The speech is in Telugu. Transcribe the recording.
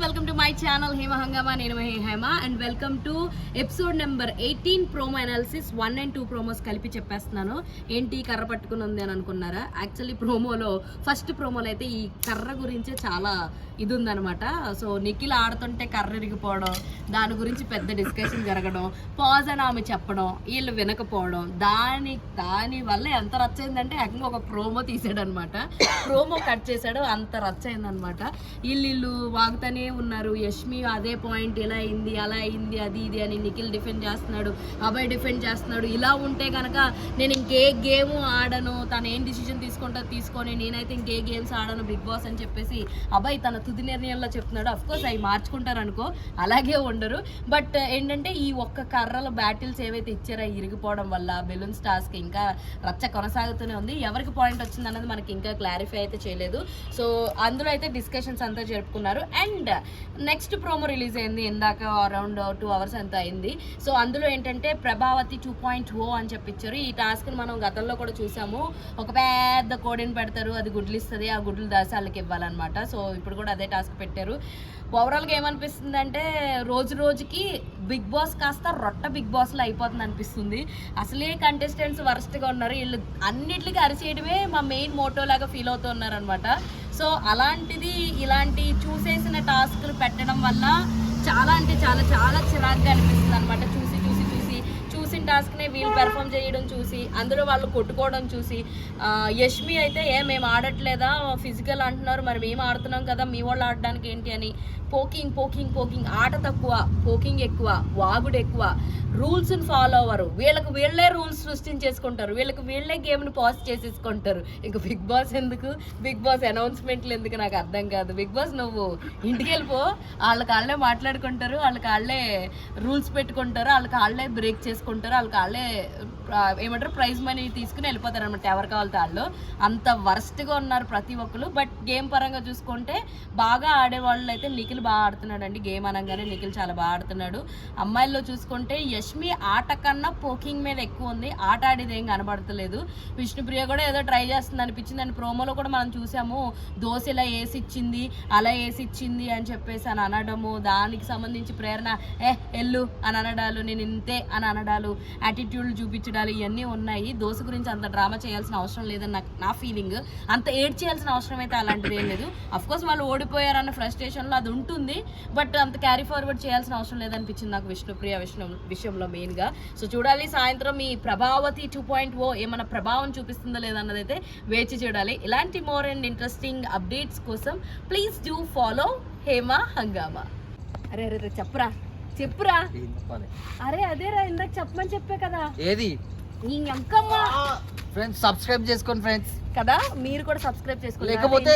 Welcome to my channel Hema హంగామా. నేను Hema and welcome to episode number 18 promo analysis 1 and 2 promos కలిపి చెప్పేస్తున్నాను. ఏంటి కర్ర పట్టుకుని ఉంది అని అనుకున్నారా? యాక్చువల్లీ ఫస్ట్ ప్రోమోలో అయితే ఈ కర్ర గురించే చాలా ఇది ఉందనమాట. సో నిఖిల్ ఆడుతుంటే కర్ర ఇరిగిపోవడం, దాని గురించి పెద్ద డిస్కషన్ జరగడం, పాజ్ అని ఆమె చెప్పడం, వీళ్ళు వినకపోవడం, దాని వల్ల ఎంత రచ్చ అయిందంటే ఏకంగా ఒక ప్రోమో తీసాడు అనమాట. ప్రోమో కట్ చేశాడు, అంత రచ్చ అయిందనమాట. వీళ్ళు వాగుతూనే ఉన్నారు. యష్మి అదే పాయింట్ ఇలా అయింది, అలా అయింది, అది ఇది అని నిఖిల్ డిఫెండ్ చేస్తున్నాడు, అభయ్ డిఫెండ్ చేస్తున్నాడు. ఇలా ఉంటే కనుక నేను ఇంకే గేమ్ ఆడను, తను ఏం డిసిజన్ తీసుకొని నేనైతే ఇంకే గేమ్స్ ఆడను బిగ్ బాస్ అని చెప్పేసి అభయ్ తన తుది నిర్ణయంలో చెప్తున్నాడు. అఫ్కోర్స్ అవి మార్చుకుంటారు అనుకో, అలాగే ఉండరు. బట్ ఏంటంటే ఈ ఒక్క కర్రల బ్యాటిల్స్ ఏవైతే ఇచ్చారో ఇరిగిపోవడం వల్ల బెలూన్స్ టాస్క్ ఇంకా రచ్చ కొనసాగుతూనే ఉంది. ఎవరికి పాయింట్ వచ్చింది అన్నది మనకి ఇంకా క్లారిఫై అయితే చేయలేదు. సో అందులో అయితే డిస్కషన్స్ అంతా జరుపుకున్నారు. అండ్ నెక్స్ట్ ప్రోమో రిలీజ్ అయింది ఇందాక, అరౌండ్ 2 hours అంతా అయింది. సో అందులో ఏంటంటే ప్రభావతి 2.0 అని చెప్పించారు. ఈ టాస్క్ని మనం గతంలో కూడా చూసాము. ఒక పెద్ద కోడిని పెడతారు, అది గుడ్లు ఇస్తుంది, ఆ గుడ్లు దాసి వాళ్ళకి ఇవ్వాలన్నమాట. సో ఇప్పుడు కూడా అదే టాస్క్ పెట్టారు. ఓవరాల్గా ఏమనిపిస్తుంది అంటే రోజు రోజుకి బిగ్ బాస్ కాస్త రొట్ట బిగ్ బాస్లో అయిపోతుంది అనిపిస్తుంది. అసలే కంటెస్టెంట్స్ వరస్ట్గా ఉన్నారు. వీళ్ళు అన్నిటికీ అరిచేయడమే మా మెయిన్ మోటో లాగా ఫీల్ అవుతున్నారు అనమాట. సో అలాంటిది ఇలాంటి చూసేసిన టాస్క్లు పెట్టడం వల్ల చాలా అంటే చాలా చాలా చిరాగ్గా అనిపిస్తుంది అనమాట. చూసిన టాస్క్నే వీళ్ళు పెర్ఫామ్ చేయడం చూసి, అందులో వాళ్ళు కొట్టుకోవడం చూసి, యష్మి అయితే మేము ఆడట్లేదా, ఫిజికల్ అంటున్నారు, మరి మేము ఆడుతున్నాం కదా, మీ వాళ్ళు ఆడడానికి ఏంటి అని పోకింగ్ ఆట తక్కువ, పోకింగ్ ఎక్కువ, వాగుడు ఎక్కువ, రూల్స్ని ఫాలో అవ్వరు. వీళ్ళే రూల్స్ సృష్టించేసుకుంటారు, వీళ్ళే గేమ్ని పాజ్ చేసేసుకుంటారు. ఇంక బిగ్ బాస్ ఎందుకు, బిగ్ బాస్ అనౌన్స్మెంట్లు ఎందుకు నాకు అర్థం కాదు. బిగ్ బాస్ నువ్వు ఇంటికి వెళ్ళిపో, వాళ్ళే మాట్లాడుకుంటారు, వాళ్ళే రూల్స్ పెట్టుకుంటారు, వాళ్ళే బ్రేక్ చేసుకుంటారు, వాళ్ళే ఏమంటారు ప్రైజ్ మనీ తీసుకుని వెళ్ళిపోతారు అనమాట. ఎవరు కావాలితే వాళ్ళు. అంత వరస్ట్గా ఉన్నారు ప్రతి ఒక్కరు. బట్ గేమ్ పరంగా చూసుకుంటే బాగా ఆడేవాళ్ళు అయితే నిఖిల్ బాగా ఆడుతున్నాడు అండి. గేమ్ అనగానే నిఖిల్ చాలా బాగా ఆడుతున్నాడు. అమ్మాయిల్లో చూసుకుంటే యష్మి ఆట కన్నా పోకింగ్ మీద ఎక్కువ ఉంది, ఆట ఆడేది ఏం కనబడతలేదు. విష్ణుప్రియ కూడా ఏదో ట్రై చేస్తుంది అనిపించింది. అని ప్రోమోలో కూడా మనం చూసాము, దోశ ఇలా వేసిచ్చింది, అలా వేసిచ్చింది అని చెప్పేసి అని అనడము, దానికి సంబంధించి ప్రేరణ ఎల్లు అని అనడాలు, నేను ఇంతే అని అనడాలు, యాటిట్యూడ్లు చూపించడాలు, ఇవన్నీ ఉన్నాయి. దోశ గురించి అంత డ్రామా చేయాల్సిన అవసరం లేదని నా ఫీలింగ్. అంత ఏడ్ చేయాల్సిన అవసరం అయితే అలాంటిది ఏం లేదు. అఫ్కోర్స్ వాళ్ళు ఓడిపోయారన్న ఫ్రస్ట్రేషన్లో అది ఉంటుంది, బట్ అంత క్యారీ ఫార్వర్డ్ చేయాల్సిన అవసరం లేదనిపించింది నాకు విష్ణుప్రియ విషయంలో మెయిన్గా. సో చూడాలి సాయంత్రం ఈ ప్రభావతి 2.0 ఏమైనా ప్రభావం చూపిస్తుందో లేదన్నది అయితే వేచి చూడాలి. ఇలాంటి మోర్ అండ్ ఇంట్రెస్టింగ్ అప్డేట్స్ కోసం ప్లీజ్ డూ ఫాలో హేమ హంగామా. అరే చెప్పురా అదేరా ఇందాక చెప్పమని చెప్పే కదా. ఏది ఫ్రెండ్స్ సబ్స్క్రైబ్ చేసుకోండి ఫ్రెండ్స్ కదా, మీరు కూడా సబ్స్క్రైబ్ చేసుకోండి. లేకపోతే